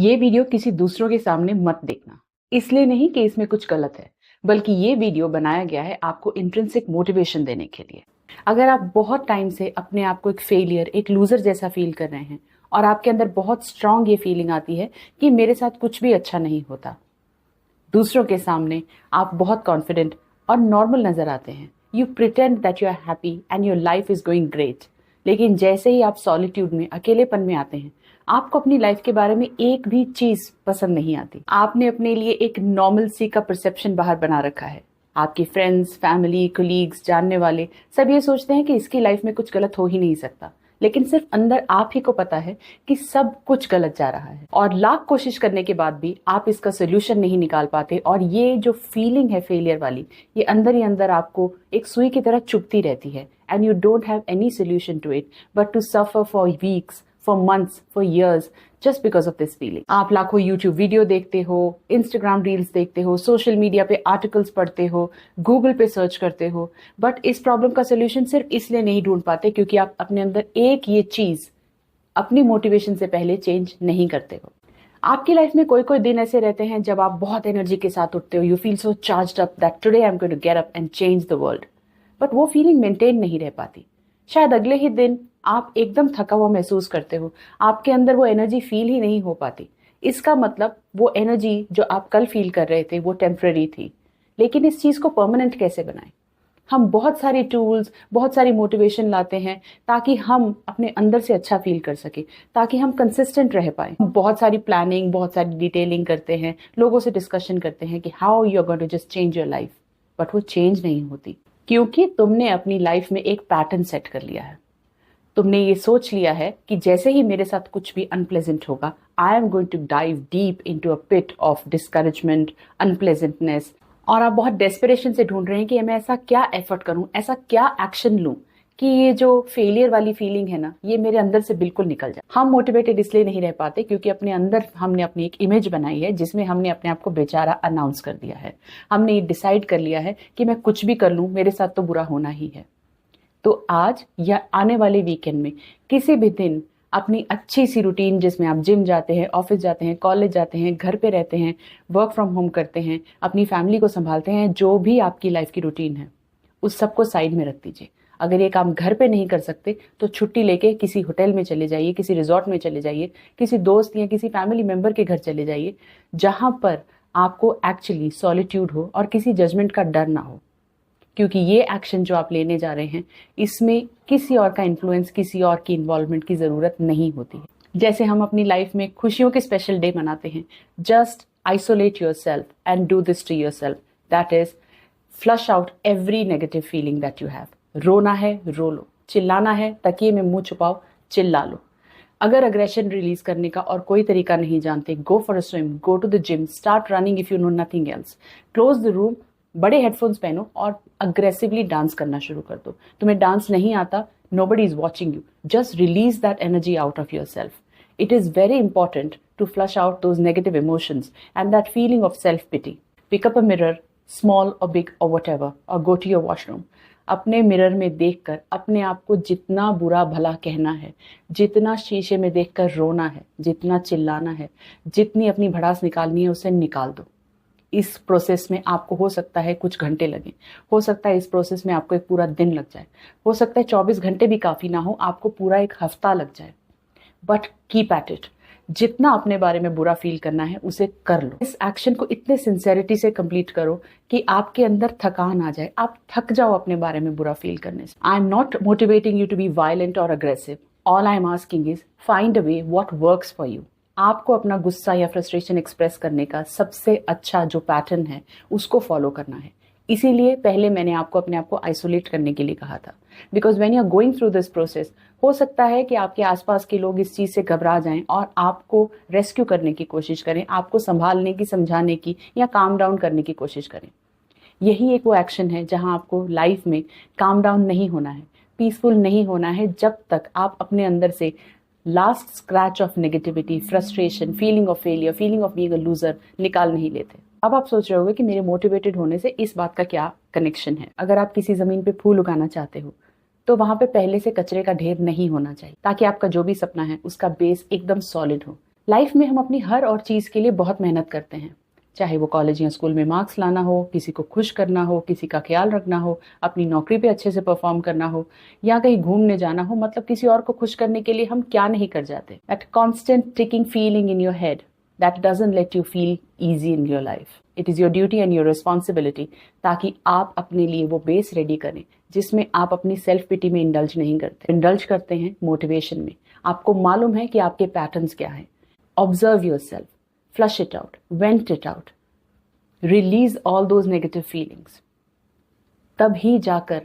ये वीडियो किसी दूसरों के सामने मत देखना। इसलिए नहीं कि इसमें कुछ गलत है, बल्कि ये वीडियो बनाया गया है आपको इंट्रिंसिक मोटिवेशन देने के लिए। अगर आप बहुत टाइम से अपने आप को एक फेलियर, एक लूजर जैसा फील कर रहे हैं और आपके अंदर बहुत स्ट्रांग ये फीलिंग आती है कि मेरे साथ कुछ भी अच्छा नहीं होता, दूसरों के सामने आप बहुत कॉन्फिडेंट और नॉर्मल नजर आते हैं। You pretend that you are happy and your life is going great. लेकिन जैसे ही आप सॉलिट्यूड में, अकेलेपन में आते हैं, आपको अपनी लाइफ के बारे में एक भी चीज पसंद नहीं आती। आपने अपने लिए एक नॉर्मल सी का परसेप्शन बाहर बना रखा है। आपके फ्रेंड्स, फैमिली, कोलीग्स, जानने वाले सब ये सोचते हैं कि इसकी लाइफ में कुछ गलत हो ही नहीं सकता। लेकिन सिर्फ अंदर आप ही को पता है कि सब कुछ गलत जा रहा है, और लाख कोशिश करने के बाद भी आप इसका सोल्यूशन नहीं निकाल पाते। और ये जो फीलिंग है फेलियर वाली, ये अंदर ही अंदर आपको एक सुई की तरह चुभती रहती है। And you don't have any solution to it but to suffer for weeks, for months, for years just because of this feeling। आप लाखों YouTube वीडियो देखते हो, Instagram रील्स देखते हो, सोशल मीडिया पे आर्टिकल्स पढ़ते हो, गूगल पे सर्च करते हो, बट इस प्रॉब्लम का सोल्यूशन सिर्फ इसलिए नहीं ढूंढ पाते क्योंकि आप अपने अंदर एक ये चीज अपनी मोटिवेशन से पहले चेंज नहीं करते हो। आपकी लाइफ में कोई कोई दिन ऐसे रहते हैं जब आप बहुत एनर्जी के साथ उठते हो। You feel so charged up that today I am going to get up and change the world, but वो फीलिंग मेंटेन नहीं रह पाती। शायद अगले ही दिन आप एकदम थका हुआ महसूस करते हो, आपके अंदर वो एनर्जी फील ही नहीं हो पाती। इसका मतलब वो एनर्जी जो आप कल फील कर रहे थे वो टेम्पररी थी। लेकिन इस चीज को परमानेंट कैसे बनाएं? हम बहुत सारी टूल्स, बहुत सारी मोटिवेशन लाते हैं ताकि हम अपने अंदर से अच्छा फील कर सके, ताकि हम कंसिस्टेंट रह पाए। बहुत सारी प्लानिंग, बहुत सारी डिटेलिंग करते हैं, लोगों से डिस्कशन करते हैं कि how you are going to just change your life, but वो चेंज नहीं होती क्योंकि तुमने अपनी लाइफ में एक पैटर्न सेट कर लिया है। तुमने ये सोच लिया है कि जैसे ही मेरे साथ कुछ भी अनप्लेजेंट होगा, I am going to dive deep into a pit of discouragement, unpleasantness. और आप बहुत डेस्परेशन से ढूंढ रहे हैं कि मैं ऐसा क्या एफर्ट करूं, ऐसा क्या एक्शन लूं कि ये जो फेलियर वाली फीलिंग है ना, ये मेरे अंदर से बिल्कुल निकल जाए। हम मोटिवेटेड इसलिए नहीं रह पाते क्योंकि अपने अंदर हमने अपनी एक इमेज बनाई है जिसमें हमने अपने आप को बेचारा अनाउंस कर दिया है। हमने ये डिसाइड कर लिया है कि मैं कुछ भी कर लूं, मेरे साथ तो बुरा होना ही है। तो आज या आने वाले वीकेंड में किसी भी दिन अपनी अच्छी सी रूटीन, जिसमें आप जिम जाते हैं, ऑफिस जाते हैं, कॉलेज जाते हैं, घर पे रहते हैं, वर्क फ्रॉम होम करते हैं, अपनी फैमिली को संभालते हैं, जो भी आपकी लाइफ की रूटीन है, उस सबको साइड में रख दीजिए। अगर ये काम घर पे नहीं कर सकते तो छुट्टी लेके किसी होटल में चले जाइए, किसी रिजॉर्ट में चले जाइए, किसी दोस्त या किसी फैमिली मेंबर के घर चले जाइए, जहां पर आपको एक्चुअली सॉलिट्यूड हो और किसी जजमेंट का डर ना हो। क्योंकि ये एक्शन जो आप लेने जा रहे हैं, इसमें किसी और का इन्फ्लुएंस, किसी और की इन्वॉल्वमेंट की जरूरत नहीं होती है। जैसे हम अपनी लाइफ में खुशियों के स्पेशल डे मनाते हैं, just isolate yourself and do this to yourself, that is flush out every negative feeling that you have. रोना है, रो लो। चिल्लाना है, तकिए में मुंह छुपाओ, चिल्ला लो। अगर अग्रेशन रिलीज करने का और कोई तरीका नहीं जानते, go for a swim, go to the gym, start running if you know nothing else, close the room, बड़े हेडफोन्स पहनो और अग्रेसिवली डांस करना शुरू कर दो। तुम्हें डांस नहीं आता, nobody is watching you, just release that energy out of your self. It is very important to flush out those negative emotions and that feeling of self pity. Pick up a mirror, small और big और whatever, और go to your washroom. अपने mirror में देखकर अपने आप को जितना बुरा भला कहना है, जितना शीशे में देखकर रोना है, जितना चिल्लाना है, जितनी अपनी भड़ास निकालनी है, उसे निकाल दो। इस प्रोसेस में आपको हो सकता है कुछ घंटे लगे, हो सकता है इस प्रोसेस में आपको एक पूरा दिन लग जाए, हो सकता है 24 घंटे भी काफी ना हो, आपको पूरा एक हफ्ता लग जाए, बट कीप एट इट। जितना अपने बारे में बुरा फील करना है उसे कर लो। इस एक्शन को इतने सिंसेरिटी से कंप्लीट करो कि आपके अंदर थकान आ जाए, आप थक जाओ अपने बारे में बुरा फील करने से। I am not motivating you to be violent और aggressive. All I am asking is find a way what works for you. आपको अपना गुस्सा या फ्रस्ट्रेशन एक्सप्रेस करने का सबसे अच्छा जो पैटर्न है उसको फॉलो करना है। इसीलिए पहले मैंने आपको अपने आप को आइसोलेट करने के लिए कहा था, because when you are going through this process, हो सकता है कि आपके आसपास के लोग इस चीज से घबरा जाएं और आपको रेस्क्यू करने की कोशिश करें, आपको संभालने की, समझाने की या काम डाउन करने की कोशिश करें। यही एक वो एक्शन है जहां आपको लाइफ में काम डाउन नहीं होना है, पीसफुल नहीं होना है, जब तक आप अपने अंदर से last scratch of negativity, frustration, feeling of failure, feeling of being a loser निकाल नहीं लेते। अब आप सोच रहे होंगे कि मेरे मोटिवेटेड होने से इस बात का क्या कनेक्शन है। अगर आप किसी जमीन पे फूल उगाना चाहते हो तो वहां पे पहले से कचरे का ढेर नहीं होना चाहिए, ताकि आपका जो भी सपना है उसका बेस एकदम सॉलिड हो। लाइफ में हम अपनी हर और चीज़ के लिए बहुत मेहनत करते हैं, चाहे वो कॉलेज या स्कूल में मार्क्स लाना हो, किसी को खुश करना हो, किसी का ख्याल रखना हो, अपनी नौकरी पे अच्छे से परफॉर्म करना हो, या कहीं घूमने जाना हो, मतलब किसी और को खुश करने के लिए हम क्या नहीं कर जाते। That constant ticking feeling in your head that doesn't let you feel easy in your life. It is your duty and your responsibility, ताकि आप अपने लिए वो बेस रेडी करें जिसमें आप अपनी सेल्फ पिटी में इंडल्ज नहीं करते, इंडल्ज करते हैं मोटिवेशन में। आपको मालूम है कि आपके पैटर्न्स क्या हैं। Observe your self, flush it out, vent it out, release all those negative feelings। तब ही जाकर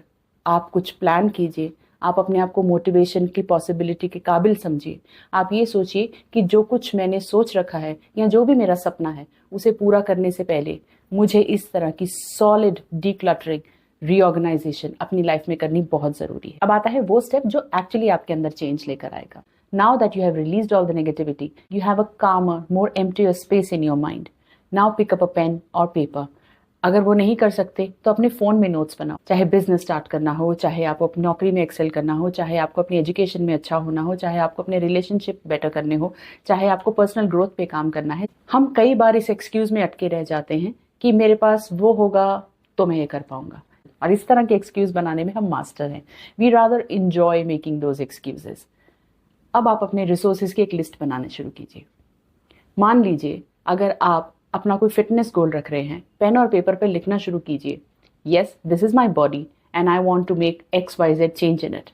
आप कुछ प्लान कीजिए, आप अपने आप को मोटिवेशन की पॉसिबिलिटी के काबिल समझिए। आप ये सोचिए कि जो कुछ मैंने सोच रखा है या जो भी मेरा सपना है उसे पूरा करने से पहले मुझे इस तरह की सॉलिड डीक्लटरिंग, रीऑर्गेनाइजेशन अपनी लाइफ में करनी बहुत ज़रूरी है। अब आता है वो स्टेप जो एक्चुअली आपके अंदर चेंज लेकर आएगा। Now that you have released all the negativity, you have a calmer, more emptier space in your mind. Now pick up a pen or paper. अगर वो नहीं कर सकते तो अपने फ़ोन में नोट्स बनाओ। चाहे बिजनेस स्टार्ट करना हो, चाहे आपको अपनी नौकरी में एक्सेल करना हो, चाहे आपको अपनी एजुकेशन में अच्छा होना हो, चाहे आपको अपने रिलेशनशिप बेटर करने हो, चाहे आपको पर्सनल ग्रोथ पे काम करना है। हम कई बार इस एक्सक्यूज़ में अटके रह जाते हैं कि मेरे पास वो होगा तो मैं ये कर पाऊंगा, और इस तरह के एक्सक्यूज़ बनाने में हम मास्टर हैं। We rather enjoy making those excuses. अब आप अपने रिसोर्सेज की एक लिस्ट बनाना शुरू कीजिए। मान लीजिए अगर आप अपना कोई फिटनेस गोल रख रहे हैं, पेन और पेपर पर लिखना शुरू कीजिए, yes this is my body and I want to make XYZ change in it.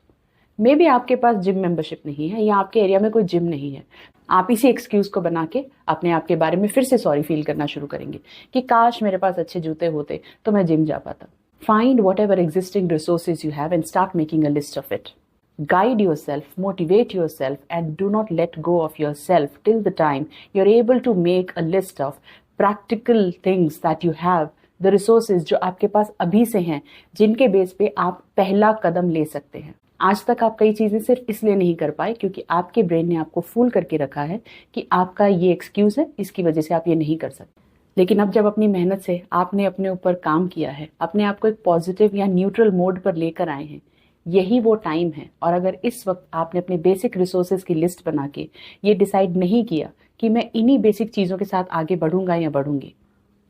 Maybe आपके पास जिम मेंबरशिप नहीं है या आपके एरिया में कोई जिम नहीं है। आप इसी एक्सक्यूज को बना के अपने आप के बारे में फिर से सॉरी फील करना शुरू करेंगे कि काश मेरे पास अच्छे जूते होते तो मैं जिम जा पाता। Find what ever existing resources you have and start making a list of it. Guide yourself, motivate yourself, and do not let go of yourself till the time you're able to make a list of practical things that you have, the resources जो आपके पास अभी से हैं, जिनके base पे आप पहला कदम ले सकते हैं। आज तक आप कई चीज़ें सिर्फ इसलिए नहीं कर पाए क्योंकि आपके ब्रेन ने आपको फूल करके रखा है कि आपका ये एक्सक्यूज़ है, इसकी वजह से आप ये नहीं कर सकते। लेकिन अब जब अपनी मेहनत से आपने अपने ऊपर काम किया है, अपने आप को एक पॉजिटिव या न्यूट्रल मोड पर लेकर आए हैं, यही वो टाइम है। और अगर इस वक्त आपने अपने बेसिक रिसोर्सेज की लिस्ट बना के ये डिसाइड नहीं किया कि मैं इन्हीं बेसिक चीज़ों के साथ आगे बढ़ूंगा या बढ़ूंगी,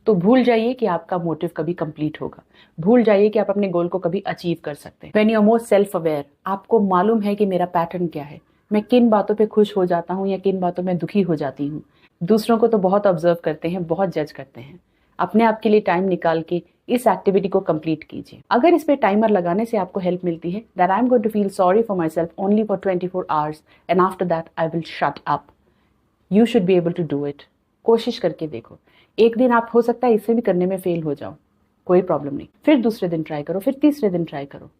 तो भूल जाइए कि आपका मोटिव कभी कंप्लीट होगा। भूल जाइए कि आप अपने गोल को कभी अचीव कर सकते हैं। When you are more self aware, आपको मालूम है कि मेरा पैटर्न क्या है, मैं किन बातों पे खुश हो जाता हूँ या किन बातों में दुखी हो जाती हूँ। दूसरों को तो बहुत ऑब्जर्व करते हैं, बहुत जज करते हैं। अपने आप के लिए टाइम निकाल के इस एक्टिविटी को कंप्लीट कीजिए। अगर इस पे टाइमर लगाने से आपको हेल्प मिलती है, that I am going to feel sorry for my self only for 24 hours and after that I will shut up. You should be able to do it. कोशिश करके देखो। एक दिन आप हो सकता है इससे भी करने में फेल हो जाओ, कोई प्रॉब्लम नहीं, फिर दूसरे दिन ट्राई करो, फिर तीसरे दिन ट्राई करो।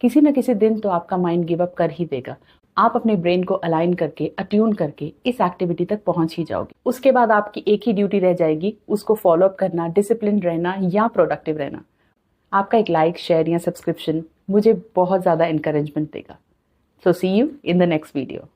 किसी न किसी दिन तो आपका माइंड गिव अप कर ही देगा। आप अपने ब्रेन को अलाइन करके, अट्यून करके इस एक्टिविटी तक पहुंच ही जाओगे। उसके बाद आपकी एक ही ड्यूटी रह जाएगी, उसको फॉलो अप करना, डिसिप्लिन रहना या प्रोडक्टिव रहना। आपका एक लाइक, शेयर या सब्सक्रिप्शन मुझे बहुत ज़्यादा इंकरेजमेंट देगा। So see you in the next video.